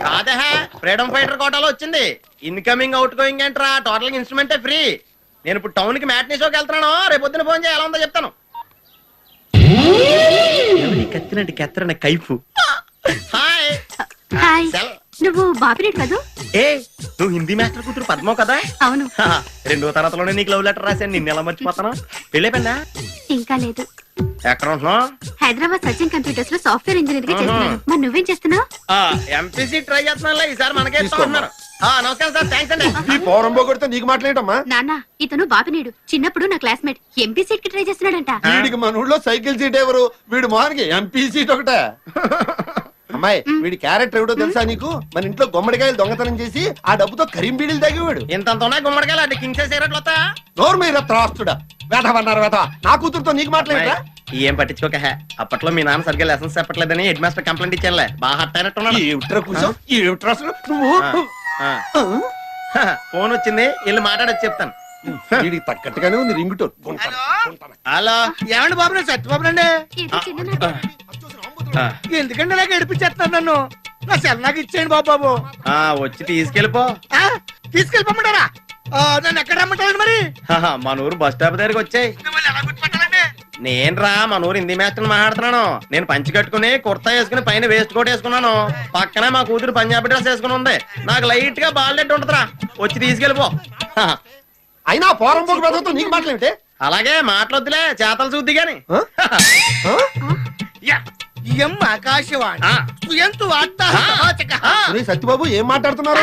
కాదే freedom fighter కోటాలో వచ్చింది. ఇన్కమింగ్ అవుట్ గోయింగ్ ఏంట్రా, టోటల్ ఇన్స్ట్రుమెంటే ఫ్రీ. నేను ఇప్పుడు టౌన్ కి మ్యాట్నీ షోకి వెళ్తున్నాను. రేపు పొద్దున ఫోన్ చేయాలి, ఎలా ఉందో చెప్తాను. కత్తినంటే కత్తరన్న కైపు. హాయ్ హాయ్, నువ్వు బాపిరెడ్డి కదూ? ఏ నువ్వు హిందీ మాస్టర్ కూతురు పద్మో కదా? అవును. 2వ తరగతిలోనే నీకు లవ్ లెటర్ రాశాను. నిన్న ఎలా మర్చిపోతాను? పెళ్ళైపోయిందా? ఇంకా లేదు. ఎక్కడ ఉంటున్నావు? హైదరాబాద్ సచిన్ కంప్యూటర్స్ లో సాఫ్ట్వేర్ ఇంజనీర్ గా చేస్తున్నాను. మరి నువ్వేం చేస్తున్నావు? ఎంపీసీ ట్రై చేస్తున్నా. ఈసారి మనకే ఇస్తున్నారు. నమస్కారం సార్, థ్యాంక్స్ అండి. ఈ పౌరం పోగొడితే నీకు మాట్లాడమ్మా. నాన్న, ఇతను బాపినీడు, చిన్నప్పుడు నా క్లాస్మేట్. ఎంపీ సీట్ కి ట్రై చేస్తున్నాడంట. వీడికి మన ఊళ్ళో సైకిల్ సీట్ ఎవరు? వీడు మోహన్కి ఎంపీ సీట్ ఒకటే. అమ్మాయి, వీడి క్యారెక్టర్ ఎవడో తెలుసా నీకు? మన ఇంట్లో గుమ్మడికాయలు దొంగతనం చేసి ఆ డబ్బుతో కరీం బీడీలు తాగేవాడు. ఇంత గుమ్మడికాయలు అంటే కింగ్ సిగరెట్లు వస్తా. నోరు మీద త్రాస్తుడా, వేధవన్నారు వేధవ. నా కూతురుతో నీకు మాట్లాడరా? ఏం పట్టించుకోక. అప్పట్లో మీ నాన్న సరిగ్గా లెసన్స్ చెప్పట్లేదని హెడ్ మాస్టర్ కంప్లైంట్ ఇచ్చానులే. బాగా హట్ అయినట్టున్నాడు. ఏమిట్రా కూర్చో, ఏమిట్రా అసలు నువ్వు? ఫోన్ వచ్చింది, వెళ్ళి మాట్లాడొచ్చు చెప్తాను. వీడికి తగ్గట్టుగానే ఉంది రింగ్ టోన్. హలో, ఏమండి బాబు, నేను సత్యబాబు రండి. ఏదో చిన్న ఎందుకంటే ఇలాగ ఏడిపించేస్తున్నారు నన్ను. నా సెల్ నాకు ఇచ్చేయండి బాబు. బాబు వచ్చి తీసుకెళ్ళిపో. తీసుకెళ్ళిపోమంటారా? నన్ను ఎక్కడ రమ్మంటారండి మరి? మన ఊరు బస్ స్టాప్ దగ్గరికి వచ్చాయి. మిమ్మల్ని ఎలా గుర్తుపట్టాలండి? నేను రా, మన ఊరు హిందీ మాస్టర్ మాట్లాడుతున్నాను. నేను పంచి కట్టుకుని కుర్తా వేసుకుని పైన వేస్ట్ కోట్ వేసుకున్నాను. పక్కనే మా కూతురు పంజాబీ డ్రెస్ వేసుకుని ఉంది. నాకు లైట్ గా బాల్లెట్ ఉంటదిరా. వచ్చి తీసుకెళ్ళిపో. అయినా పౌరం పోగు పెద్దతో నీకు మాట్లాడితే అలాగే మాట్లాడుతులే, చేతలు చూద్ది గాని. ఎం ఆకాశవాణి సుయంతు వార్తా సత్యబాబు ఏం మాట్లాడుతున్నారు?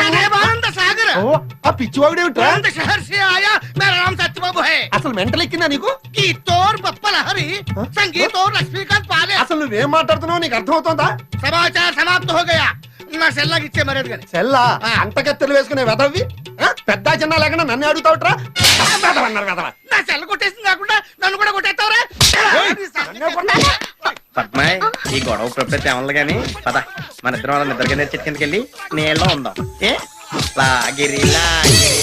సాగర్ ఆ పిచ్చివాడు ఏమిట్రా? शहर से आया, मेरा नाम सत्यबाबू है. అసలు మెంటల్ ఎక్కిందా నీకు? गीतोर बप्पा लहरी, संगीत और लक्ष्मीकांत पाले. అసలు నువ్వేం మాట్లాడుతున్నావు నీకు అర్థమవుతోందా? समाचार समाप्त हो गया. నా సెల్లాకి ఇచ్చే మర్యాద గాని. సెల్లా అంతకత్తెలు వేసుకునే వెదవి పెద్ద చిన్న లేకుండా నన్ను అడుగుతావుట్రా? నా సెల్ కొట్టేసింది కాకుండా నన్ను కూడా కొట్టేస్తావురా? పద్మాయ్, ఈ గొడవ ప్రొఫెట్ ఏమన్నా గానీ పద, మన ఇద్దరం వాళ్ళ నిద్రగా చెట్టు కిందకి వెళ్ళి నీళ్ళలో ఉందాం. ఏ లాగిరి లాగిరి